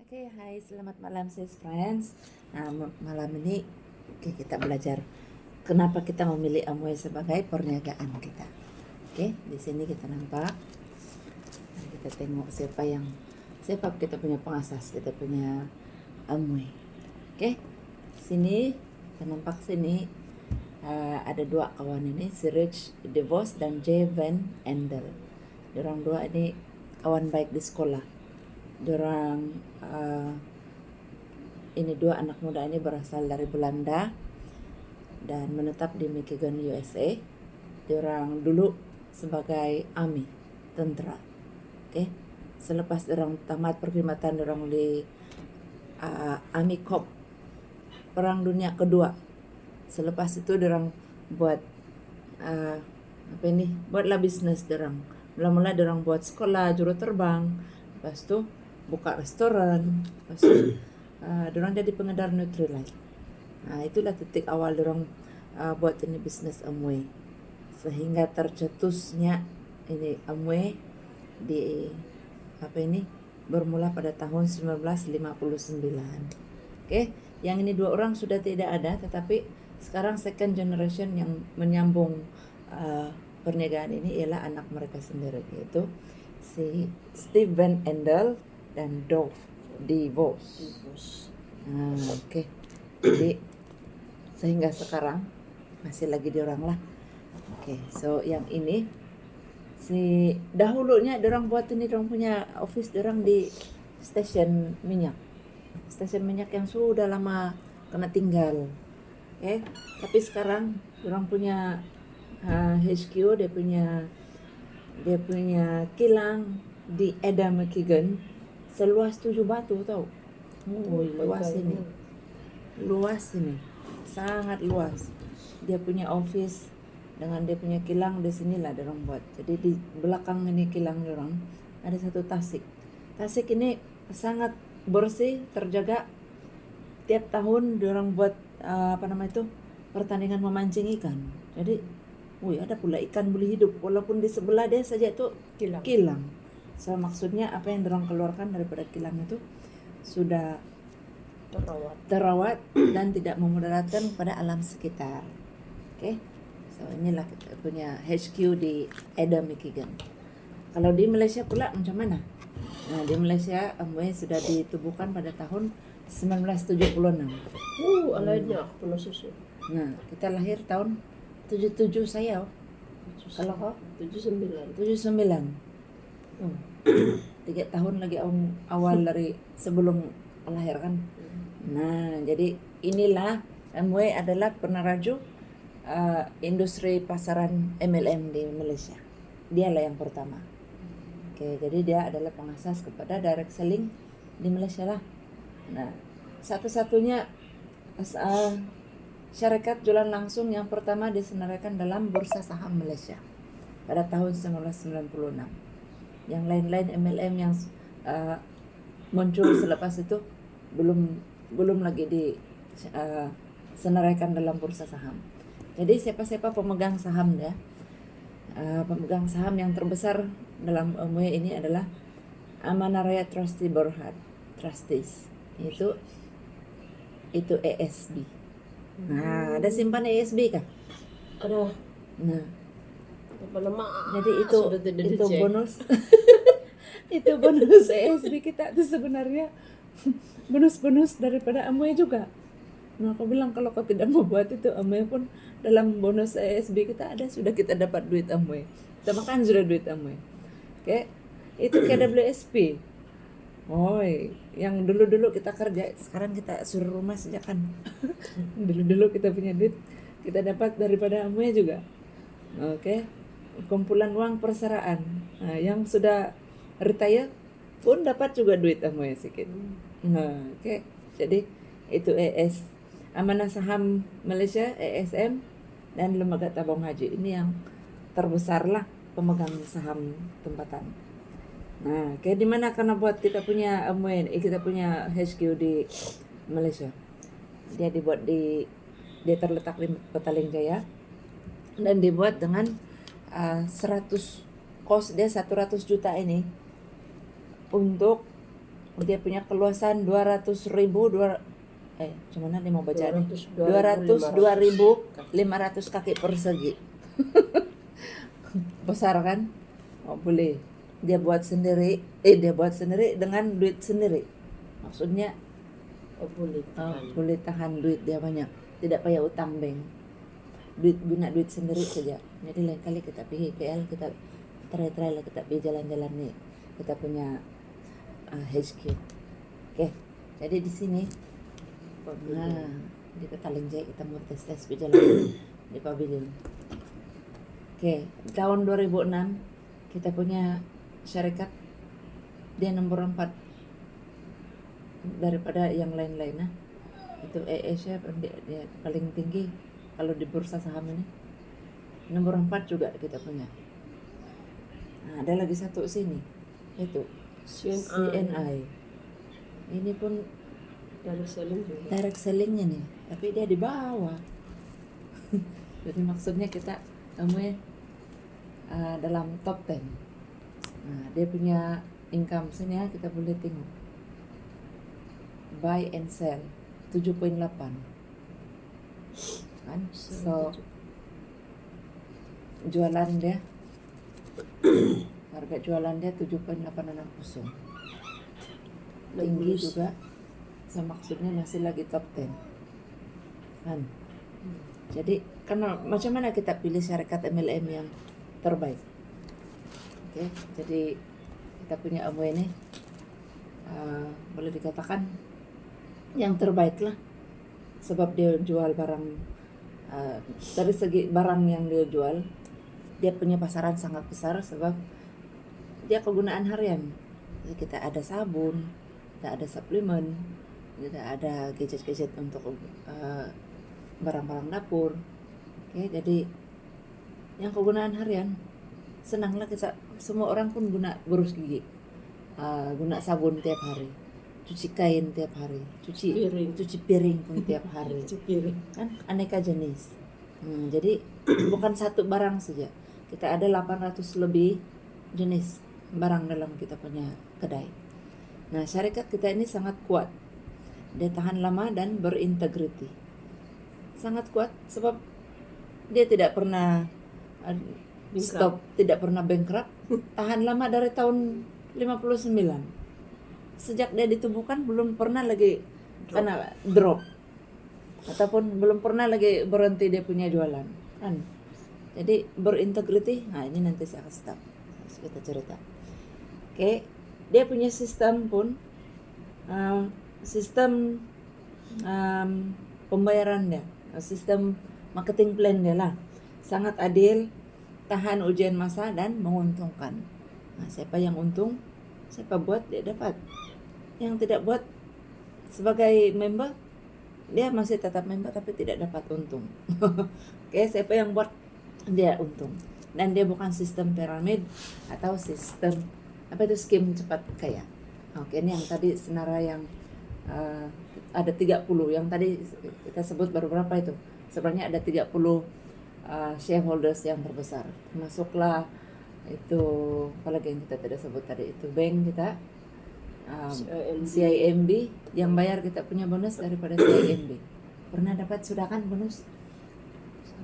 Oke, hai, selamat malam sis friends. Nah, malam ini kita belajar kenapa kita memilih Amway sebagai perniagaan kita. Oke, di sini kita nampak. Nah, kita tengok siapa kita punya pengasas, kita punya Amway. Oke, sini kita nampak sini ada dua kawan ini, si Rich DeVos dan Jay Van Endel. Diorang dua ini kawan baik di sekolah. Diorang ini dua anak muda ini berasal dari Belanda dan menetap di Michigan, USA. Diorang dulu sebagai army, tentara. Oke. Selepas diorang tamat perkhidmatan diorang di Army Corps Perang Dunia Kedua. Selepas itu diorang buat buatlah bisnis diorang. Mula-mula diorang buat sekolah juru terbang, lepas itu buka restoran, lepas itu diorang jadi pengedar Nutrilite. Nah, itulah titik awal diorang buat ini bisnis Amway, sehingga tercetusnya ini Amway di bermula pada tahun 1959. Oke, yang ini dua orang sudah tidak ada, tetapi sekarang second generation yang menyambung perniagaan ini ialah anak mereka sendiri, yaitu si Steve Van Endel dan Dov DeVos. Oke. Jadi sehingga sekarang masih lagi diorang lah. Oke, so yang ini si dahulunya diorang buat ini, diorang punya office diorang di stasiun minyak yang sudah lama kena tinggal. Oke, tapi sekarang diorang punya HQ, dia punya kilang di Ada, Michigan, seluas 7 batu tau. Luas ini, sangat luas. Dia punya office dengan dia punya kilang di sinilah diorang buat. Jadi di belakang ini kilang diorang ada satu tasik. Tasik ini sangat bersih, terjaga. Tiap tahun diorang buat pertandingan memancing ikan. Jadi ada pula ikan boleh hidup walaupun di sebelah dia saja itu kilang. So maksudnya apa yang diorang keluarkan daripada kilang itu sudah terawat dan tidak memudaratkan pada alam sekitar. Oke. So inilah kita punya HQ di Ada, Michigan. Kalau di Malaysia pula macam mana? Nah, di Malaysia Amway sudah ditubuhkan pada tahun 1976. Alahnya aku pernah susu. Nah, kita lahir tahun 77 saya. Kalau kau 79. 3 tahun lagi awal dari sebelum melahirkan. Nah, jadi inilah Amway adalah peneraju industri pasaran MLM di Malaysia. Dialah yang pertama. Oke, jadi dia adalah pengasas kepada direct selling di Malaysia lah. Nah, satu-satunya syarikat jualan langsung yang pertama disenaraikan dalam Bursa Saham Malaysia pada tahun 1996. Yang lain-lain MLM yang muncul selepas itu belum lagi disenaraikan dalam bursa saham. Jadi siapa-siapa pemegang saham ya, pemegang saham yang terbesar dalam Amway ini adalah Amanah Rakyat Trustee Berhad Trustees, itu ASB. Nah, ada simpan ASB kah? Ada. Nah, jadi itu dicek. bonus. Itu bonus ASB kita itu sebenarnya bonus daripada Amway juga. Nah, aku bilang kalau kau tidak mau buat itu, Amway pun dalam bonus ASB kita ada, sudah kita dapat duit Amway. Kita makan sudah duit Amway. Oke. Itu KWSP. Yang dulu kita kerja, sekarang kita suruh rumah sejak kan. Dulu kita punya duit, kita dapat daripada Amway juga. Oke. Kumpulan uang persaraan. Nah, yang sudah retire pun dapat juga duit Amway sedikit. Oke. Jadi itu Amanah Saham Malaysia, ASM, dan Lembaga Tabung Haji. Ini yang terbesar lah pemegang saham tempatan. Nah, kayak di mana karena buat kita punya Amway, kita punya HQ di Malaysia. Dia terletak di Petaling Jaya dan dibuat dengan 100 juta ini untuk dia punya keluasan 200.000 cuman nih mau baca nih 202.500 202.500 kaki persegi. Besar kan? Oh, boleh. Dia buat sendiri dengan duit sendiri. Maksudnya boleh. boleh tahan duit dia banyak, tidak payah utang bank. Guna duit sendiri saja. Jadi lain kali kita pergi KL, kita try lah, kita pergi jalan-jalan nih, kita punya HQ. Oke, jadi di sini di Petalinjai kita mau tes berjalan di pavilion. Oke, tahun 2006 kita punya syarikat, dia nomor 4 daripada yang lain-lain. Itu Asia dia paling tinggi kalau di bursa saham ini. Nomor 4 juga kita punya. Nah, ada lagi satu sini, itu CNI. Ini pun direct sellingnya nih, tapi dia di bawah. Jadi maksudnya kita namanya dalam top 10. Nah, dia punya income sini ya, kita boleh tengok. Buy and sell 7.8 kan. So jualan dia harga jualan dia 7.860, tinggi juga. So maksudnya masih lagi top 10 kan. Jadi karena macam mana kita pilih syarikat MLM yang terbaik? Oke, jadi kita punya Amway ini boleh dikatakan yang terbaik lah, sebab dia jual barang, dari segi barang yang dia jual, dia punya pasaran sangat besar, sebab dia kegunaan harian. Jadi kita ada sabun, kita ada suplemen, kita ada gadget-gadget untuk barang-barang dapur. Oke, jadi yang kegunaan harian, senanglah kita, semua orang pun guna berus gigi, guna sabun tiap hari, cuci kain tiap hari, cuci piring pun tiap hari. Kan aneka jenis. Jadi bukan satu barang saja, kita ada 800 lebih jenis barang dalam kita punya kedai. Nah, syarikat kita ini sangat kuat, dia tahan lama dan berintegriti, sangat kuat, sebab dia tidak pernah stop, tidak pernah bankrupt, tahan lama dari tahun 59. Sejak dia ditemukan belum pernah lagi kena drop, ataupun belum pernah lagi berhenti dia punya jualan kan. Jadi berintegriti. Nah, ini nanti saya akan stop, kita cerita. Oke, dia punya sistem pun, sistem pembayaran dia, sistem marketing plan dia lah, sangat adil, tahan ujian masa dan menguntungkan. Nah, siapa yang untung, siapa buat, dia dapat. Yang tidak buat sebagai member, dia masih tetap member tapi tidak dapat untung. Oke, siapa yang buat, dia untung. Dan dia bukan sistem piramid atau sistem skim cepat kaya. Oke, ini yang tadi senara yang ada 30, yang tadi kita sebut baru berapa itu? Sebenarnya ada 30 shareholders yang terbesar. Masuklah itu, apalagi yang kita tidak sebut tadi, itu bank kita, CIMB yang bayar kita punya bonus daripada CIMB. Pernah dapat sudah kan bonus?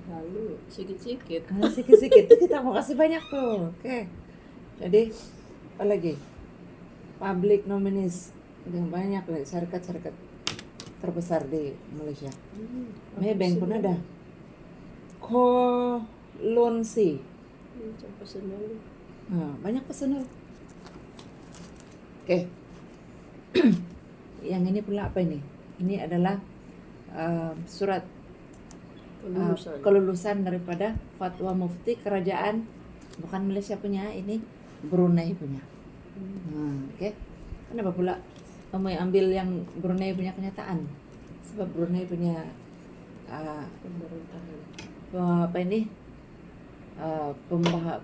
Lalu sikit-sikit. Sikit-sikit kita mau kasih banyak tuh. Oke. Jadi apalagi public nominees yang banyak, syarikat-syarikat terbesar di Malaysia. Maybank pun ada. Kolonsi. Banyak personal. Oke. Yang ini pula apa ini? Ini adalah surat kelulusan daripada fatwa mufti kerajaan, bukan Malaysia punya, ini Brunei punya. Oke. Kenapa pula kamu yang ambil yang Brunei punya kenyataan? Sebab Brunei punya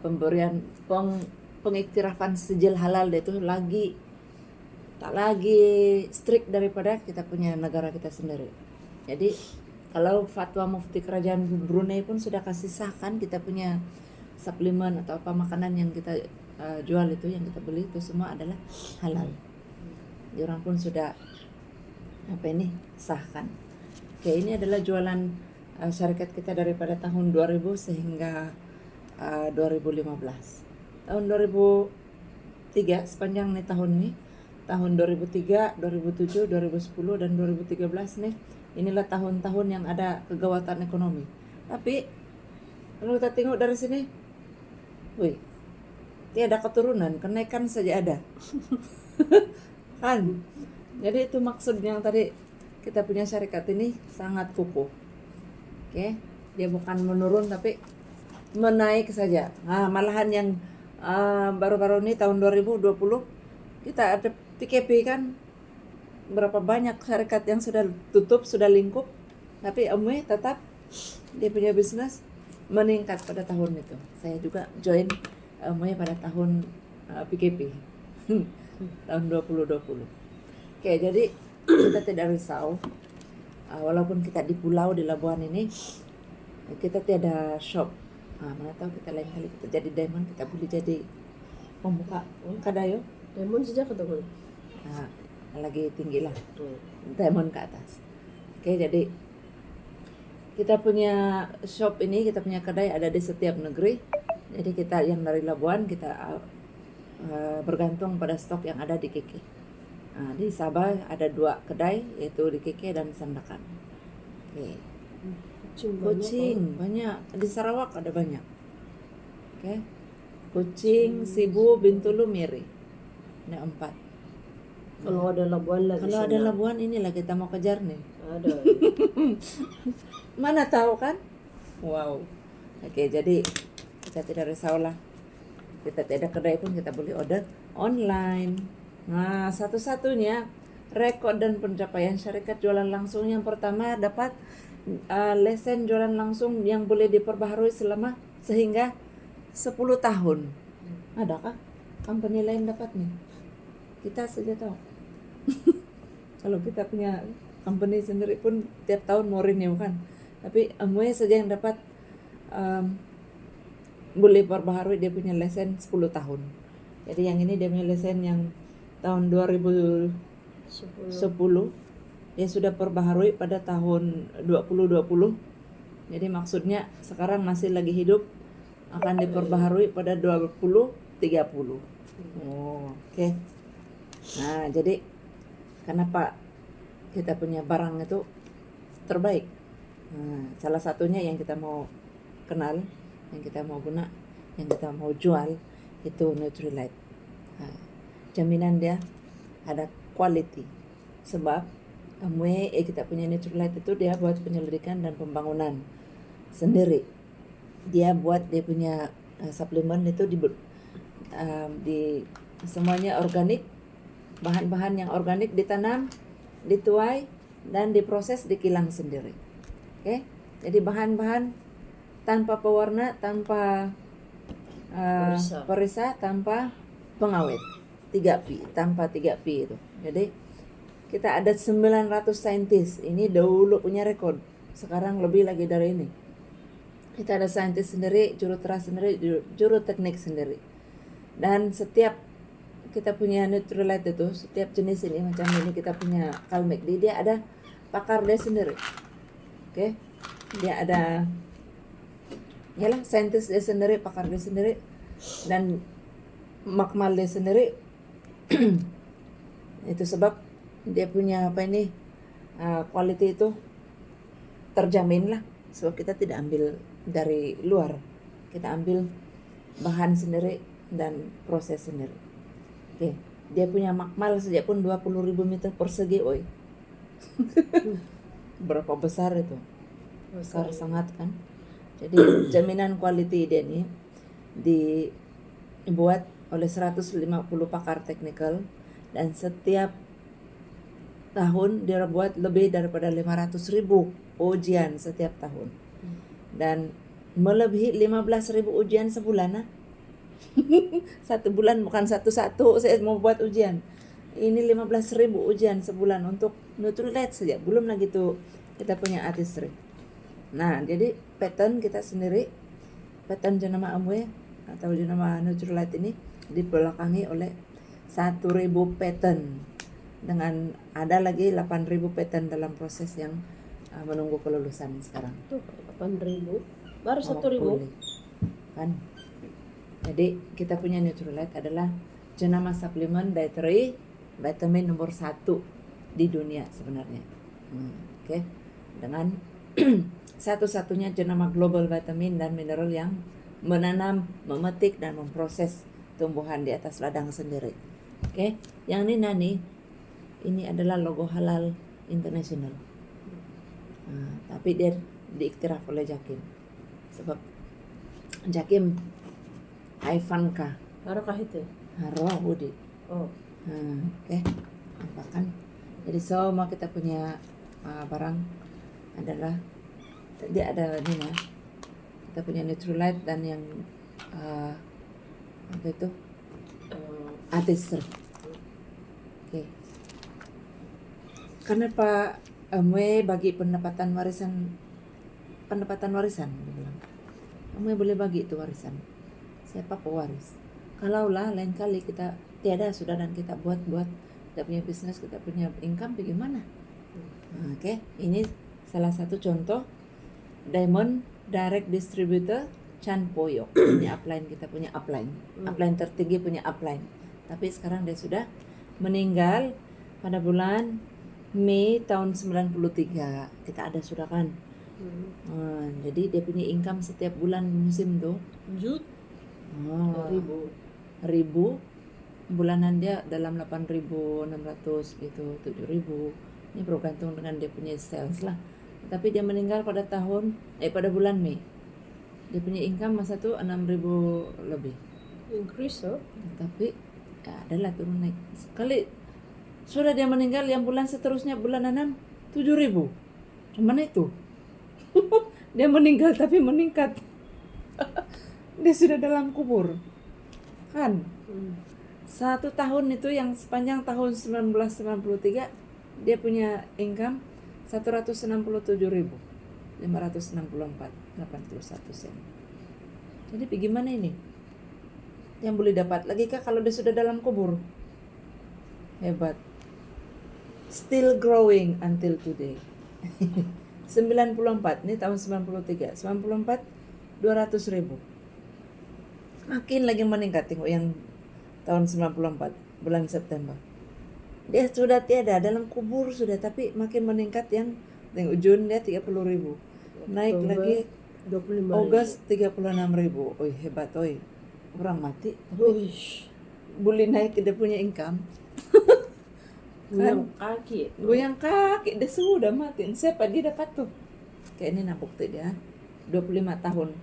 pemberian pengiktirafan sijil halal dia itu tak lagi strict daripada kita punya negara kita sendiri. Jadi kalau fatwa mufti kerajaan Brunei pun sudah kasih sahkan kita punya suplemen atau apa makanan yang kita jual itu, yang kita beli itu semua adalah halal. Diorang pun sudah sahkan. Oke, ini adalah jualan syarikat kita daripada tahun 2000 sehingga 2015. Tahun 2003 sepanjang nih tahun nih, tahun 2003, 2007, 2010 dan 2013 nih, inilah tahun-tahun yang ada kegawatan ekonomi. Tapi kalau kita tengok dari sini, wih, tiada keturunan, kenaikan saja ada. Kan? Jadi itu maksud yang tadi kita punya syarikat ini sangat kukuh. Oke, dia bukan menurun tapi menaik saja. Nah, malahan yang baru-baru ini tahun 2020 kita ada PKP kan, berapa banyak syarikat yang sudah tutup, sudah lingkup, tapi Amway tetap dia punya bisnis meningkat pada tahun itu. Saya juga join Amway pada tahun PKP tahun 2020. Oke, jadi kita tidak risau. Walaupun kita di pulau di Labuan ini, kita tiada shop. Mana tahu kita lain kali kita jadi diamond, kita boleh jadi pembuka kadayo. Diamond sejak ketemu. Lagi tinggi lah, diamond ke atas. Oke, jadi kita punya shop ini, kita punya kedai ada di setiap negeri. Jadi kita yang dari Labuan kita bergantung pada stok yang ada di KK. Di Sabah ada 2 kedai, yaitu di KK dan Sandakan. Oke. Kucing banyak. Di Sarawak ada banyak. Oke. Kucing, Sibu, Bintulu, Miri. Ada 4. Kalau ada Labuan lagi. Kalau ada Labuan inilah kita mau kejar nih. Ada. Mana tahu kan? Wow. Oke, jadi kita tidak risaulah. Kita tidak ada kedai pun kita boleh order online. Nah, satu-satunya rekod dan pencapaian syarikat jualan langsung yang pertama dapat lesen jualan langsung yang boleh diperbaharui sehingga 10 tahun. Adakah company lain dapat nih? Kita saja tahu. Kalau kita punya company sendiri pun tiap tahun mau renew kan. Tapi Amway saja yang dapat boleh perbaharui dia punya lesen 10 tahun. Jadi yang ini dia punya lesen yang tahun 2010 dia sudah perbaharui pada tahun 2020. Jadi maksudnya sekarang masih lagi hidup, akan diperbaharui pada 2030. Oke. Nah, jadi kenapa kita punya barang itu terbaik? Salah satunya yang kita mau kenal, yang kita mau guna, yang kita mau jual itu Nutrilite. Jaminan dia ada quality. Sebab Amway kita punya Nutrilite itu dia buat penyelidikan dan pembangunan sendiri. Dia buat dia punya suplemen itu di semuanya organik, bahan-bahan yang organik ditanam, dituai dan diproses di kilang sendiri. Oke, jadi bahan-bahan tanpa pewarna, tanpa perisa, tanpa pengawet. 3P, tanpa 3P itu. Jadi kita ada 900 saintis. Ini dahulu punya rekod. Sekarang lebih lagi dari ini. Kita ada saintis sendiri, juru tera sendiri, juru teknik sendiri. Dan setiap kita punya Nutrilite itu, setiap jenis ini macam ini kita punya Calmec, dia ada pakar dia sendiri. Oke. Dia ada saintis dia sendiri, pakar dia sendiri, dan makmal dia sendiri. Itu sebab dia punya quality itu terjamin lah. Sebab kita tidak ambil dari luar, kita ambil bahan sendiri dan proses sendiri. Oke, dia punya makmal saja pun 20.000 meter persegi, oi. Berapa besar itu? Besar sangat kan. Jadi jaminan quality dia ini dibuat oleh 150 pakar teknikal, dan setiap tahun dia buat lebih daripada 500.000 ujian setiap tahun. Dan melebihi 15.000 ujian sebulan. Satu bulan bukan satu-satu saya mau buat ujian. Ini 15.000 ujian sebulan untuk Nutrilite saja. Belum lagi tuh kita punya artistry. Nah, jadi patent kita sendiri, patent jenama Amway atau jenama Nutrilite ini dibelakangi oleh 1.000 patent dengan ada lagi 8.000 patent dalam proses yang menunggu kelulusan sekarang. Tuh 8.000 baru 1.000. Boleh. Kan. Jadi kita punya Nutrilite adalah jenama suplemen dietary vitamin nomor 1 di dunia sebenarnya. Oke. Dengan satu-satunya jenama global vitamin dan mineral yang menanam, memetik dan memproses tumbuhan di atas ladang sendiri. Oke. Yang ini Nani, ini adalah logo halal internasional. Tapi dia diiktiraf oleh Jakim. Sebab Jakim Ivanka Harakah itu? Harwa Budi. Oh. Oke. Apa kan? Jadi semua kita punya barang adalah dia ada ini ya. Kita punya Nutrilite dan yang apa itu? Artistry. Oke. Karena Pak Amwe bagi pendapatan warisan dia bilang. Amwe boleh bagi itu warisan. Siapa pewaris? Kalaulah lain kali kita tiada sudah dan kita buat kita punya bisnis, kita punya income bagaimana? Oke, ini salah satu contoh Diamond Direct Distributor Chan Poyok. Ini upline, kita punya upline. Upline tertinggi punya upline. Tapi sekarang dia sudah meninggal pada bulan Mei tahun 93. Kita ada sudah kan. Jadi dia punya income setiap bulan musim tuh ribu bulanan dia dalam 8.600 gitu, 7.000. Ini bergantung dengan dia punya sales lah. Tapi dia meninggal pada bulan Mei. Dia punya income masa tuh 6.000 lebih. Increase Tapi ya adalah turun naik. Sekali sudah dia meninggal, yang bulan seterusnya bulan 6 7.000. Mana itu? Dia meninggal tapi meningkat. Dia sudah dalam kubur. Kan? 1 tahun itu yang sepanjang tahun 1993 dia punya income 167.564.81 sen. Jadi bagaimana ini? Yang boleh dapat lagi kah kalau dia sudah dalam kubur? Hebat. Still growing until today. 94, ini tahun 93. 94 200.000. Makin lagi meningkat, tengok yang tahun 94 bulan September. Dia sudah tiada, dalam kubur sudah, tapi makin meningkat. Yang tengok Jun dia 30.000. Naik Oktober, lagi 25.000. Agustus 36.000. Oi, hebat oi. Orang mati tapi Uish. boleh naik, dia punya income. Goyang kaki dia sudah mati. Siapa dia dapat tuh? Kayak ini bukti dia 25 tahun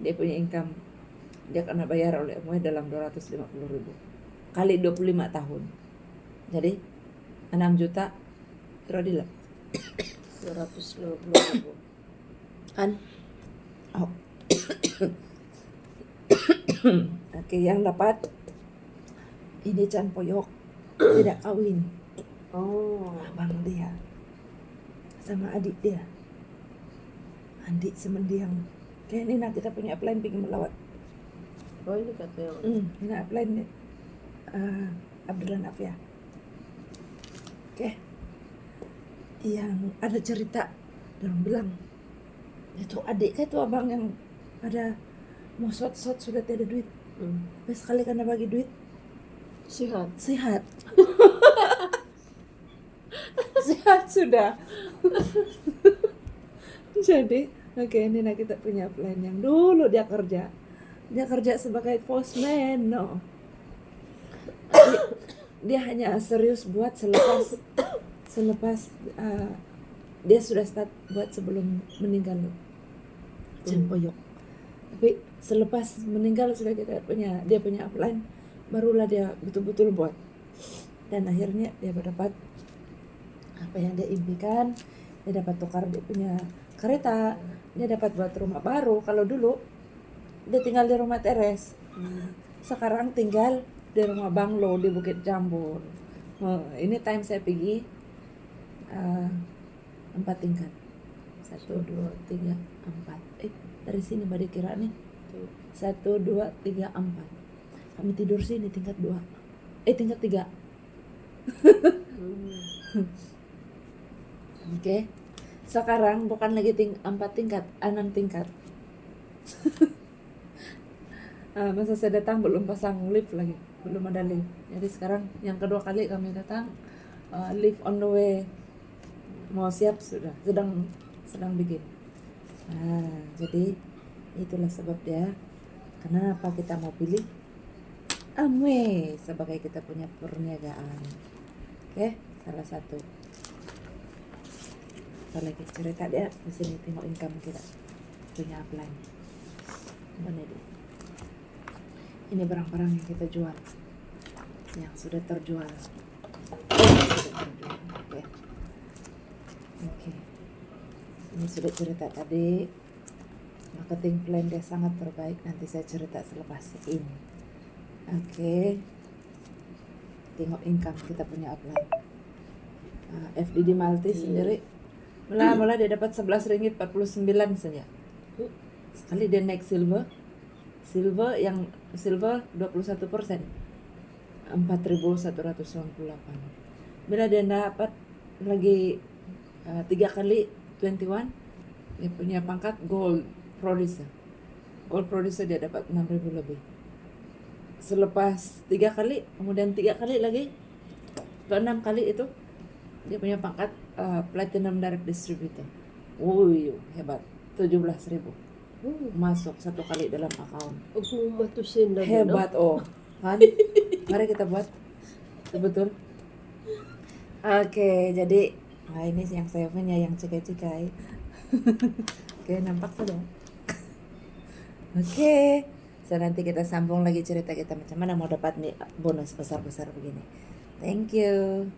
dia punya income. Dia kena bayar oleh MUI dalam 250.000 kali 25 tahun. Jadi 6 juta kira 250.000 kan? Oh. Oke, yang dapat ini Chan Poyok tidak kawin. Abang dia sama adik dia, adik semendiang. Kayak ini nanti kita punya upline pergi melawat. Oh ini katanya. Ini upline nih, Abdullah Nafia. Oke. Yang ada cerita, orang bilang itu adik itu abang yang ada mau sot-sot sudah tiada duit. Tapi sekali karena bagi duit Sehat. sehat sudah. Jadi oke, ini nah kita punya plan yang dulu dia kerja sebagai postman. Dia hanya serius buat selepas dia sudah start buat sebelum meninggal Chan Poyok. Tapi selepas meninggal sudah dia punya upline, barulah dia betul-betul buat. Dan akhirnya dia mendapat apa yang dia impikan. Dia dapat tukar dia punya kereta, dia dapat buat rumah baru. Kalau dulu dia tinggal di rumah teres, sekarang tinggal di rumah banglo di Bukit Jambul. Ini time saya pergi 4 tingkat, 1, 2, 3, 4. Dari sini badi kira nih 1, 2, 3, 4. Kami tidur sini tingkat 2, tingkat 3. Oke. Sekarang bukan lagi 4 tingkat, 6 tingkat. Masa saya datang belum pasang lift lagi, belum ada lift. Jadi sekarang yang kedua kali kami datang, lift on the way, mau siap sudah, sedang bikin. Jadi itulah sebab dia kenapa kita mau pilih Amway sebagai kita punya perniagaan. Oke, salah satu. Kita lagi cerita dia di sini, tengok income kita punya upline. Mana dia? Ini barang-barang yang kita jual, yang sudah terjual. Oke. Ini sudah cerita tadi. Marketing plan dia sangat terbaik. Nanti saya cerita selepas ini. Oke. Tengok income kita punya upline. FDD Multi sendiri mula dia dapat 11 ringgit 49 saja. Sekali dia naik silver 21%, 4.198. Bila dia dapat lagi 3 kali 21, dia punya pangkat gold producer dia dapat 6.000 lebih. Selepas 3 kali, kemudian 3 kali lagi ke 6 kali itu dia punya pangkat platinum direct distributor. Hebat, 17.000 masuk 1 kali dalam account. Aku matusin na Hebat kan? Mari kita buat betul. Oke, jadi ini yang saya punya yang cikai-cikai. Oke, nampak sudah. Oke, so nanti kita sambung lagi cerita kita macam mana mau dapat nih bonus besar-besar begini. Thank you.